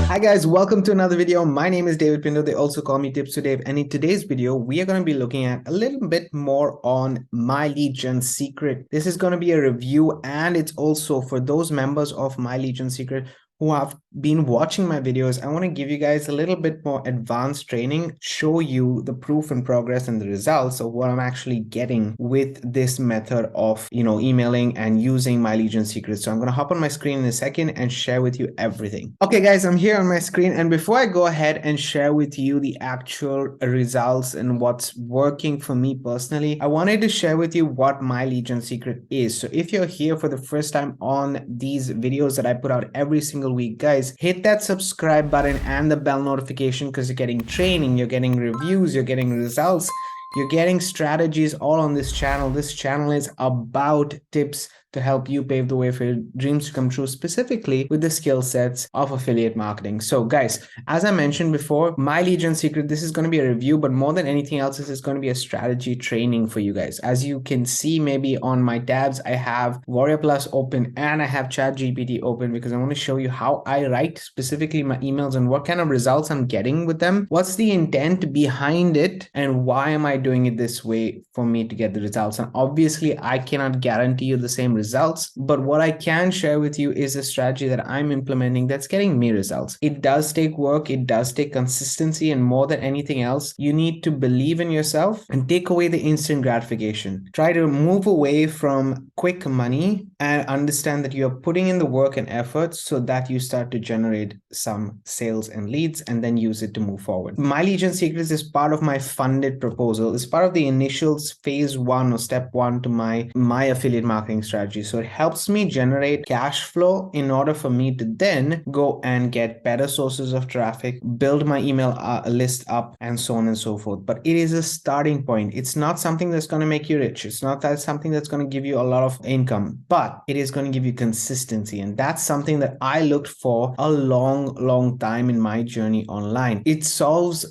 Hi guys, welcome to another video. My name is David Pindo. They also call me TipsWithDav. And in today's video, we are going to be looking at a little bit more on My Lead Gen Secret. This is going to be a review, and it's also for those members of My Lead Gen Secret who have been watching my videos. I want to give you guys a little bit more advanced training, show you the proof and progress and the results of what I'm actually getting with this method of, emailing and using My Lead Gen Secret. So I'm going to hop on my screen in a second and share with you everything. Okay, guys, I'm here on my screen. And before I go ahead and share with you the actual results and what's working for me personally, I wanted to share with you what My Lead Gen Secret is. So if you're here for the first time on these videos that I put out every single week, guys, hit that subscribe button and the bell notification, because you're getting training, you're getting reviews, you're getting results, you're getting strategies all on this channel. This channel is about tips to help you pave the way for your dreams to come true, specifically with the skill sets of affiliate marketing. So guys, as I mentioned before, My Lead Gen Secret, this is going to be a review, but more than anything else, this is going to be a strategy training for you guys. As you can see, maybe on my tabs, I have Warrior Plus open and I have ChatGPT open, because I want to show you how I write specifically my emails and what kind of results I'm getting with them. What's the intent behind it and why am I doing it this way for me to get the results? And obviously I cannot guarantee you the same results, but what I can share with you is a strategy that I'm implementing that's getting me results. It does take work, it does take consistency, and more than anything else, you need to believe in yourself and take away the instant gratification. Try to move away from quick money and understand that you're putting in the work and effort so that you start to generate some sales and leads and then use it to move forward. My Lead Gen Secrets is part of my funded proposal. It's part of the initial phase one or step one to my affiliate marketing strategy. So it helps me generate cash flow in order for me to then go and get better sources of traffic, build my email list up, and so on and so forth. But it is a starting point. It's not something that's going to make you rich. It's not that something that's going to give you a lot of income, but it is going to give you consistency. And that's something that I looked for a long time in my journey online. It solves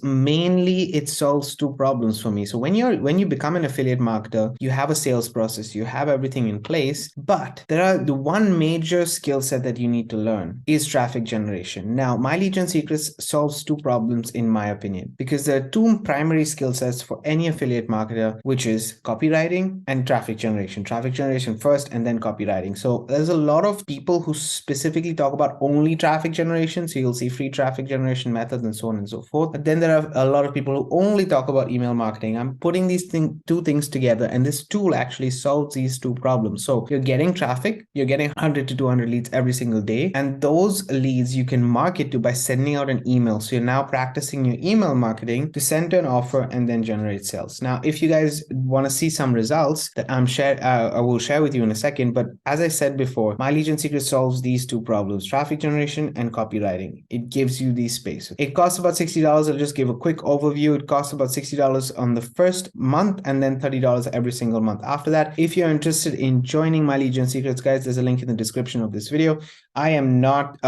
two problems for me. So when you become an affiliate marketer, you have a sales process, you have everything in place, but the one major skill set that you need to learn is traffic generation. Now, My Lead Gen Secrets solves two problems in my opinion, because there are two primary skill sets for any affiliate marketer, which is copywriting and traffic generation. Traffic generation first and then copywriting. So there's a lot of people who specifically talk about only traffic generation. So you'll see free traffic generation methods and so on and so forth. But then there are a lot of people who only talk about email marketing. I'm putting these two things together, and this tool actually solves these two problems. So you're getting traffic, you're getting 100 to 200 leads every single day, and those leads you can market to by sending out an email. So you're now practicing your email marketing to send an offer and then generate sales. Now, if you guys want to see some results that I will share with you in a second, but as I said before, My Lead Gen Secret solves these two problems: traffic generation and copywriting. It gives you the space. It costs about $60. I'll just give a quick overview. It costs about $60 on the first month and then $30 every single month after that. If you're interested in joining My Lead Gen Secrets, guys, there's a link in the description of this video. I am not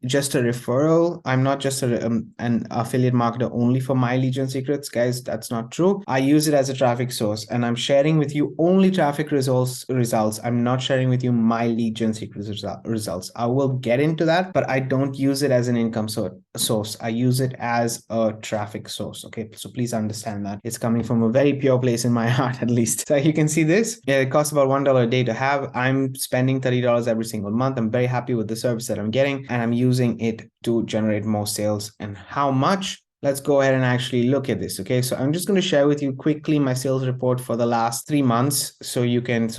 just a referral. I'm not just an affiliate marketer only for My Lead Gen Secrets, guys. That's not true. I use it as a traffic source, and I'm sharing with you only traffic results. I'm not sharing with you My Lead Gen Secrets results. I will get into that, but I don't use it as an income source. I use it as a traffic source. Okay, so please understand that it's coming from a very pure place in my heart, at least. So you can see this. It costs about $1 a day to have. I'm spending $30 every single month. I'm very happy with the service that I'm getting, and I'm using it to generate more sales. And how much? Let's go ahead and actually look at this. Okay, so I'm just going to share with you quickly my sales report for the last 3 months. So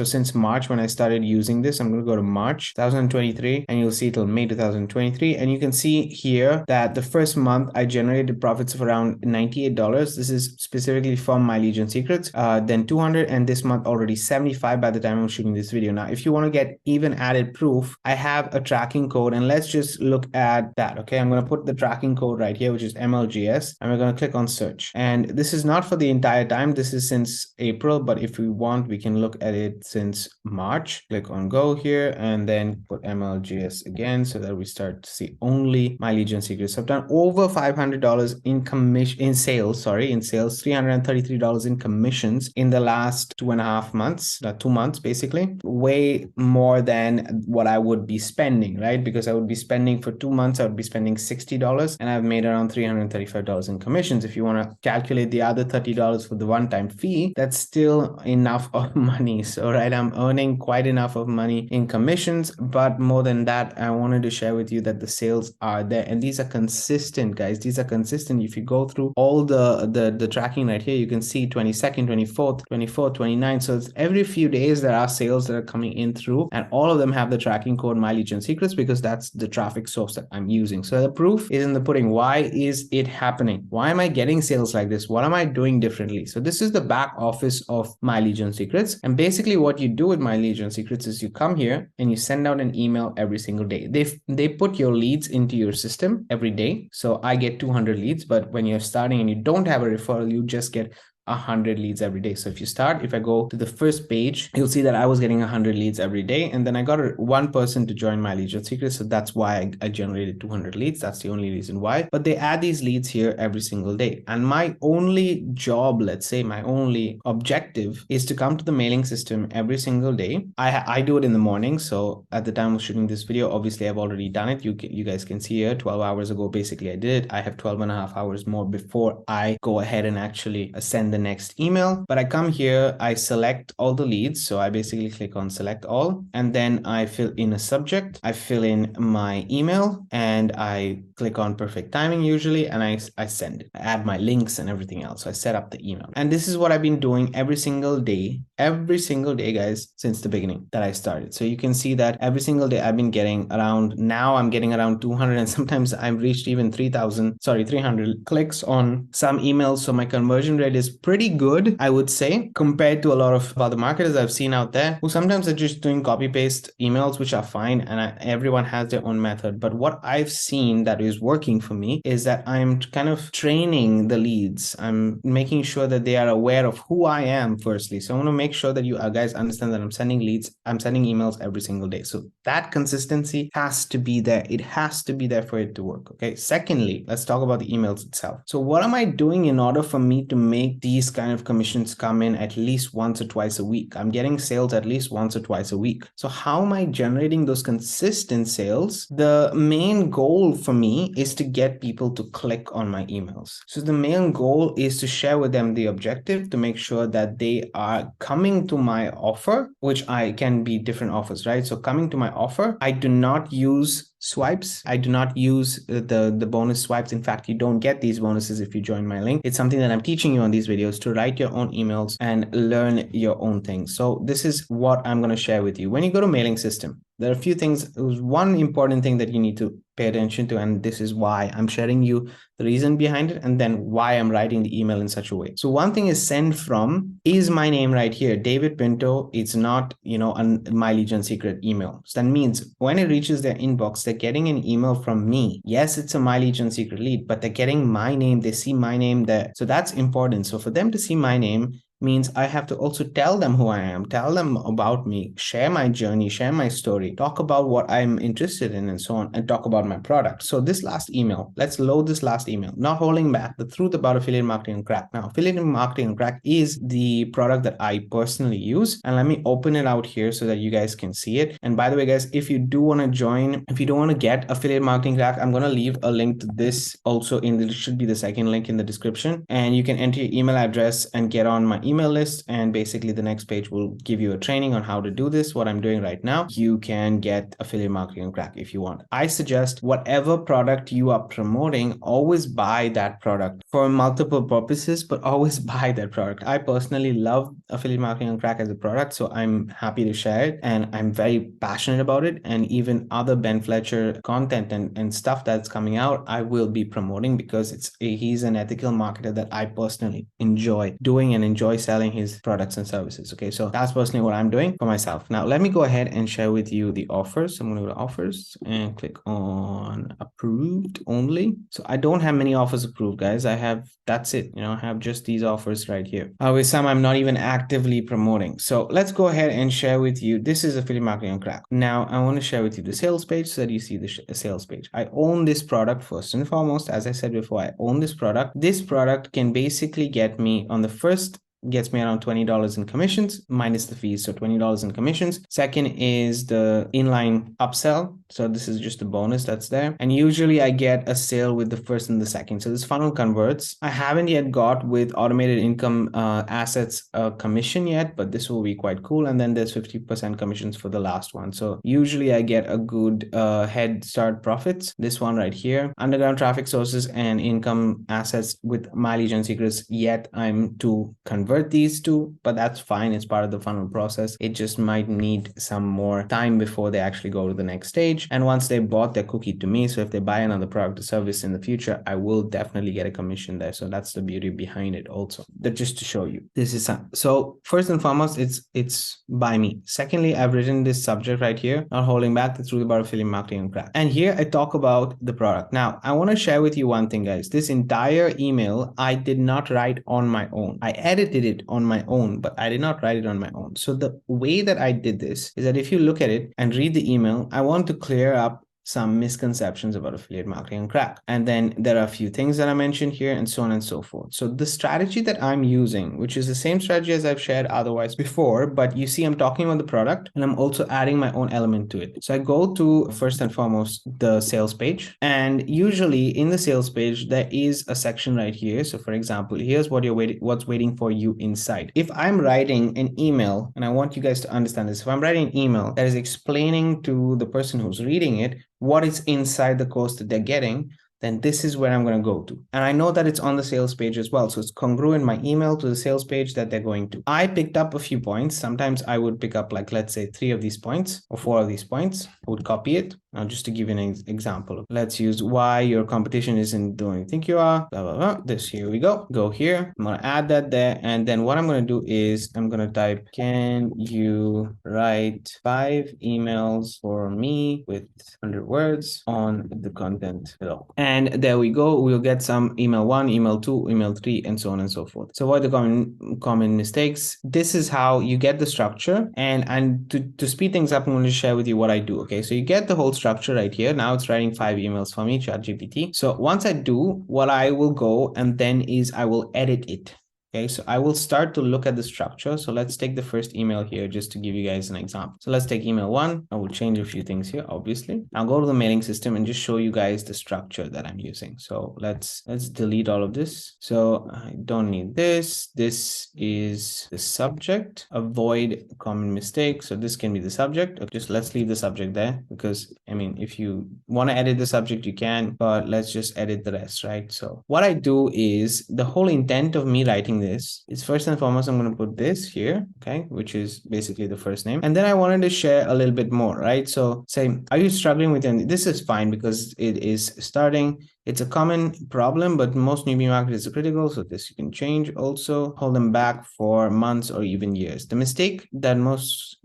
since March, when I started using this, I'm going to go to March 2023, and you'll see till May 2023. And you can see here that the first month I generated profits of around $98. This is specifically from My Lead Gen Secrets. Then 200, and this month already 75 by the time I'm shooting this video. Now, if you want to get even added proof, I have a tracking code, and let's just look at that. Okay, I'm going to put the tracking code right here, which is MLGS. myleadgensecret.us, and we're going to click on search. And this is not for the entire time. This is since April, but if we want, we can look at it since March. Click on go here and then put MLGS again so that we start to see only myleadgensecret. So I've done over $500 in commission, in sales, $333 in commissions in the last 2.5 months, 2 months, basically. Way more than what I would be spending, right? Because I would be spending for 2 months, I would be spending $60 and I've made around $335 in commissions. If you want to calculate the other $30 for the one-time fee, that's still enough of money. So, right, I'm earning quite enough of money in commissions, but more than that, I wanted to share with you that the sales are there and these are consistent, guys. These are consistent. If you go through all the tracking right here, you can see 22nd, 24th, 24th, 29th. So it's every few days there are sales that are coming in through, and all of them have the tracking code myleadgensecrets because that's the traffic source that I'm using. So the proof is in the pudding. Why is it happening? Why am I getting sales like this? What am I doing differently? So this is the back office of myleadgensecrets. And basically what you do with myleadgensecrets is you come here and you send out an email every single day. They put your leads into your system every day. So I get 200 leads, but when you're starting and you don't have a referral, you just get 100 leads every day. So if I go to the first page, you'll see that I was getting 100 leads every day. And then I got one person to join myleadgensecret. So that's why I generated 200 leads. That's the only reason why. But they add these leads here every single day. And my only job, let's say my only objective is to come to the mailing system every single day. I do it in the morning. So at the time of shooting this video, obviously I've already done it. You guys can see here 12 hours ago, basically I did it. I have 12.5 hours more before I go ahead and actually send the next email. But I come here, I select all the leads. So I basically click on select all, and then I fill in a subject, I fill in my email, and I click on perfect timing usually, and I send it. I add my links and everything else. So I set up the email. And this is what I've been doing every single day, guys, since the beginning that I started. So you can see that every single day I've been getting around, now I'm getting around 200, and sometimes I've reached even 300 clicks on some emails. So my conversion rate is pretty good, I would say, compared to a lot of other marketers I've seen out there who sometimes are just doing copy paste emails, which are fine, and everyone has their own method. But what I've seen that is working for me is that I'm kind of training the leads. I'm making sure that they are aware of who I am firstly. So I want to make sure that you guys understand that I'm sending leads, I'm sending emails every single day. So that consistency has to be there. It has to be there for it to work. Okay. Secondly, let's talk about the emails itself. So what am I doing in order for me to make these kind of commissions come in at least once or twice a week? I'm getting sales at least once or twice a week. So how am I generating those consistent sales? The main goal for me is to get people to click on my emails. So the main goal is to share with them the objective, to make sure that they are coming to my offer, which I can be different offers, right? So coming to my offer, I do not use swipes. I do not use the bonus swipes. In fact, you don't get these bonuses if you join my link. It's something that I'm teaching you on these videos, to write your own emails and learn your own things. So this is what I'm going to share with you. When you go to mailing system, there are a few things. There's one important thing that you need to pay attention to, and this is why I'm sharing you the reason behind it, and then why I'm writing the email in such a way. So one thing is send from is my name right here, David Pinto. It's not, a myleadgensecret email. So that means when it reaches their inbox, they're getting an email from me. Yes, it's a myleadgensecret lead, but they're getting my name. They see my name there. So that's important. So for them to see my name means I have to also tell them who I am, tell them about me, share my journey, share my story, talk about what I'm interested in and so on, and talk about my product. So this last email, let's load this last email, not holding back, the truth about affiliate marketing and crack. Now, affiliate marketing and crack is the product that I personally use. And let me open it out here so that you guys can see it. And by the way, guys, if you do want to join, if you don't want to get affiliate marketing crack, I'm going to leave a link to this also it should be the second link in the description. And you can enter your email address and get on my email list, and basically the next page will give you a training on how to do this. What I'm doing right now, you can get affiliate marketing and crack if you want. I suggest whatever product you are promoting, always buy that product for multiple purposes, but always buy that product. I personally love affiliate marketing and crack as a product, so I'm happy to share it, and I'm very passionate about it. And even other Ben Fletcher content and stuff that's coming out, I will be promoting because he's an ethical marketer that I personally enjoy doing and enjoy enjoy selling his products and services. Okay, so that's personally what I'm doing for myself. Now let me go ahead and share with you the offers. I'm going to go to offers and click on approved only. So I don't have many offers approved, guys. I have, that's it. You know, I have just these offers right here. With some I'm not even actively promoting. So let's go ahead and share with you. This is affiliate marketing on crack. Now I want to share with you the sales page so that you see the sales page. I own this product first and foremost. As I said before, I own this product. This product can basically get me on the first, gets me around $20 in commissions minus the fees, so $20 in commissions. Second is the inline upsell, so this is just a bonus that's there, and usually I get a sale with the first and the second. So this funnel converts. I haven't yet got with automated income assets commission yet, but this will be quite cool. And then there's 50% commissions for the last one, so usually I get a good head start profits. This one right here, underground traffic sources and income assets with My Lead Gen Secrets, yet I'm to convert these two, but that's fine. It's part of the funnel process. It just might need some more time before they actually go to the next stage. And once they bought their cookie to me, so if they buy another product or service in the future, I will definitely get a commission there. So that's the beauty behind it also. That just to show you, this is so first and foremost, it's by me. Secondly, I've written this subject right here, not holding back, the truth about affiliate marketing and crack. And here I talk about the product. Now I want to share with you one thing, guys. This entire email I did not write on my own. I edited it on my own, but I did not write it on my own. So the way that I did this is that if you look at it and read the email, I want to clear up some misconceptions about affiliate marketing and crack. And then there are a few things that I mentioned here and so on and so forth. So the strategy that I'm using, which is the same strategy as I've shared otherwise before, but you see I'm talking about the product and I'm also adding my own element to it. So I go to first and foremost the sales page, and usually in the sales page there is a section right here. So for example, here's what what's waiting for you inside. If I'm writing an email, and I want you guys to understand this, if I'm writing an email that is explaining to the person who's reading it what is inside the course that they're getting, then this is where I'm going to go to. And I know that it's on the sales page as well. So it's congruent my email to the sales page that they're going to. I picked up a few points. Sometimes I would pick up, like, let's say 3 of these points or 4 of these points. I would copy it. Now, just to give you an example, let's use why your competition isn't doing you think you are, blah, blah, blah. This, here we go. Go here. I'm going to add that there. And then what I'm going to do is I'm going to type, can you write 5 emails for me with 100 words on the content below? And there we go. We'll get some email 1, email 2, email 3, and so on and so forth. So avoid the common mistakes. This is how you get the structure. And to speed things up, I'm going to share with you what I do. Okay, so you get the whole structure right here. Now it's writing 5 emails for me, ChatGPT. So once I do, what I will go and then is I will edit it. Okay, so I will start to look at the structure. So let's take the first email here just to give you guys an example. So let's take email 1. I will change a few things here, obviously. I'll go to the mailing system and just show you guys the structure that I'm using. So let's delete all of this. So I don't need this. This is the subject. Avoid common mistakes. So this can be the subject. Just let's leave the subject there, because I mean, if you want to edit the subject, you can, but let's just edit the rest, right? So what I do is the whole intent of me writing this is, first and foremost, I'm going to put this here, okay, which is basically the first name. And then I wanted to share a little bit more, right? So say, are you struggling with it? This is fine because it is starting. It's a common problem, but most newbie marketers are critical. So this you can change also, hold them back for months or even years. The mistake that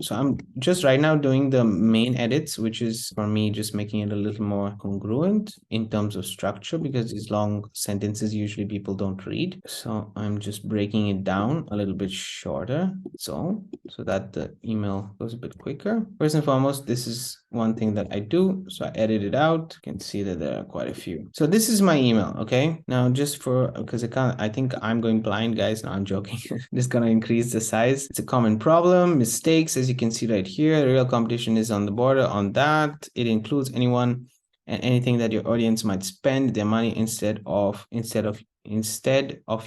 so I'm just right now doing the main edits, which is for me just making it a little more congruent in terms of structure, because these long sentences usually people don't read. So I'm just breaking it down a little bit shorter, so that the email goes a bit quicker. First and foremost, this is one thing that I do. So I edit it out. You can see that there are quite a few. So this is my email. Okay. Now just because I think I'm going blind, guys. No, I'm joking. Just going to increase the size. It's a common problem. Mistakes, as you can see right here, real competition is on the border on that. It includes anyone and anything that your audience might spend their money instead of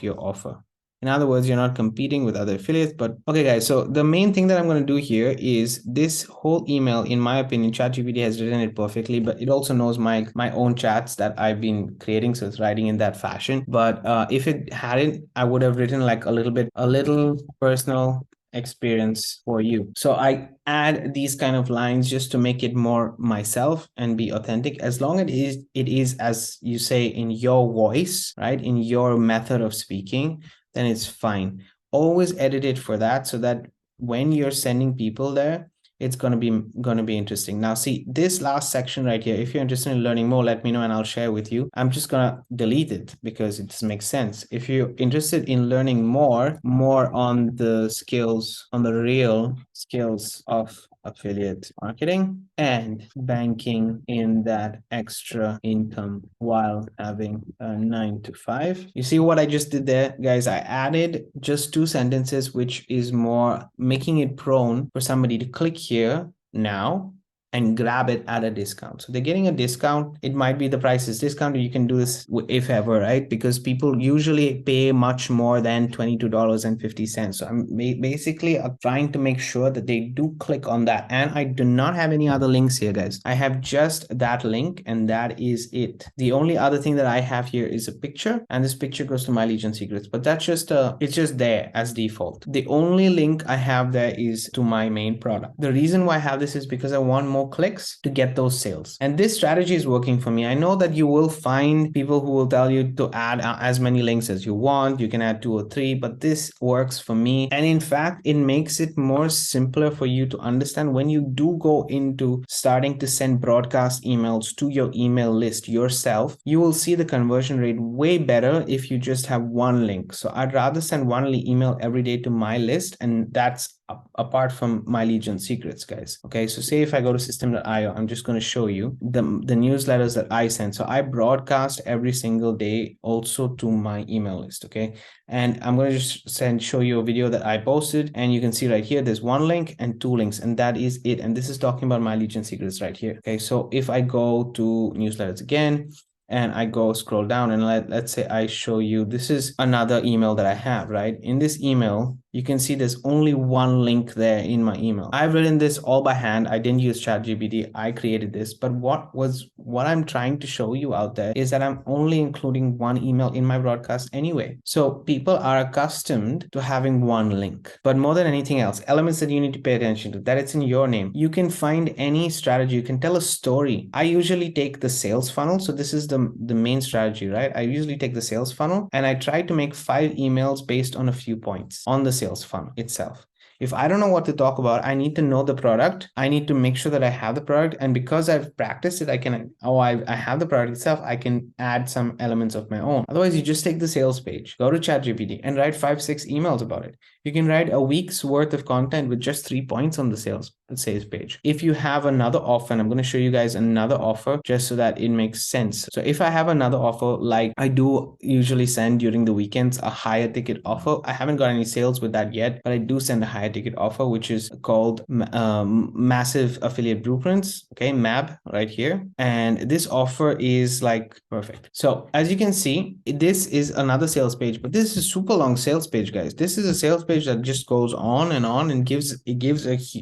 your offer. In other words, you're not competing with other affiliates. But okay, guys, so the main thing that I'm going to do here is this whole email, in my opinion, ChatGPT has written it perfectly, but it also knows my own chats that I've been creating. So it's writing in that fashion. But if it hadn't, I would have written like a little personal experience for you. So I add these kind of lines just to make it more myself and be authentic, as long as it is, as you say, in your voice, right? In your method of speaking, then it's fine. always edit it for that, so that when you're sending people there, it's going to be interesting. Now, see this last section right here. If you're interested in learning more, let me know and I'll share with you. I'm just going to delete it because it doesn't make sense. If you're interested in learning more on the skills, on the real skills of affiliate marketing and banking in that extra income while having a 9 to 5. You see what I just did there, guys? I added just 2 sentences, which is more making it prone for somebody to click here now and grab it at a discount. So they're getting a discount. It might be the price is discounted. You can do this if ever, right? Because people usually pay much more than $22.50. So I'm basically trying to make sure that they do click on that. And I do not have any other links here, guys. I have just that link and that is it. The only other thing that I have here is a picture, and this picture goes to My Legion Secrets, but that's just it's just there as default. The only link I have there is to my main product. The reason why I have this is because I want more clicks to get those sales, and this strategy is working for me. I know that you will find people who will tell you to add as many links as you want. You can add 2 or 3, but this works for me. And in fact, it makes it more simpler for you to understand when you do go into starting to send broadcast emails to your email list yourself. You will see the conversion rate way better if you just have one link. So I'd rather send one email every day to my list, and that's apart from My Legion Secrets, guys. Okay, so say if I go to system.io, I'm just going to show you the newsletters that I send. So I broadcast every single day also to my email list. Okay, and I'm going to just show you a video that I posted, and you can see right here there's 1 link and 2 links, and that is it. And this is talking about My Legion Secrets right here. Okay, so if I go to newsletters again and I go scroll down, and let's say I show you, this is another email that I have, right? In this email, you can see there's only 1 link there in my email. I've written this all by hand. I didn't use ChatGPT. I created this. But what I'm trying to show you out there is that I'm only including 1 email in my broadcast anyway. So people are accustomed to having 1 link. But more than anything else, elements that you need to pay attention to, that it's in your name. You can find any strategy. You can tell a story. I usually take the sales funnel. So this is the main strategy, right? I usually take the sales funnel and I try to make 5 emails based on a few points on the sales funnel itself. If I don't know what to talk about, I need to know the product. I need to make sure that I have the product. And because I've practiced it, I have the product itself, I can add some elements of my own. Otherwise, you just take the sales page, go to ChatGPT and write 5-6 emails about it. You can write a week's worth of content with just 3 points on the sales page. If you have another offer, and I'm going to show you guys another offer just so that it makes sense. So if I have another offer, like I do usually send during the weekends a higher ticket offer. I haven't got any sales with that yet, but I do send a higher ticket offer, which is called Massive Affiliate Blueprints. Okay, MAB right here. And this offer is like perfect. So as you can see, this is another sales page, but this is a super long sales page, guys. This is a sales page that just goes on and gives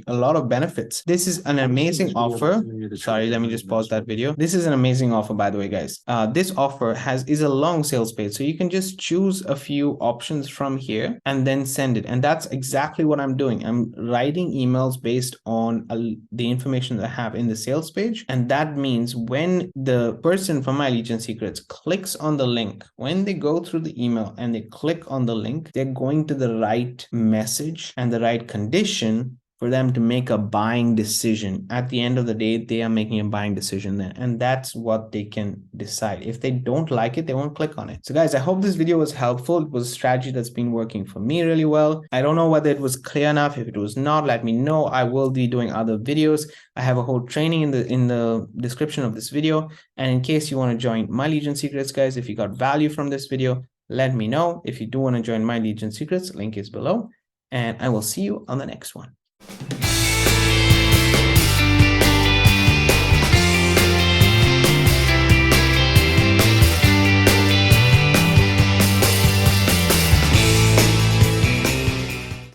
a lot of benefits. This is an amazing offer. Sorry, let me just pause that video. This is an amazing offer, by the way, guys. This offer is a long sales page, so you can just choose a few options from here and then send it. And that's exactly what I'm doing. I'm writing emails based on the information that I have in the sales page. And that means when the person from My Legion Secrets clicks on the link, when they go through the email and they click on the link, they're going to the right message and the right condition for them to make a buying decision. At the end of the day, they are making a buying decision there, and that's what they can decide. If they don't like it, they won't click on it. So guys, I hope this video was helpful. It was a strategy that's been working for me really well. I don't know whether it was clear enough. If it was not, let me know. I will be doing other videos. I have a whole training in the description of this video. And in case you want to join My Legion Secrets, guys, if you got value from this video, let me know. If you do want to join My Legion Secrets, link is below. And I will see you on the next one.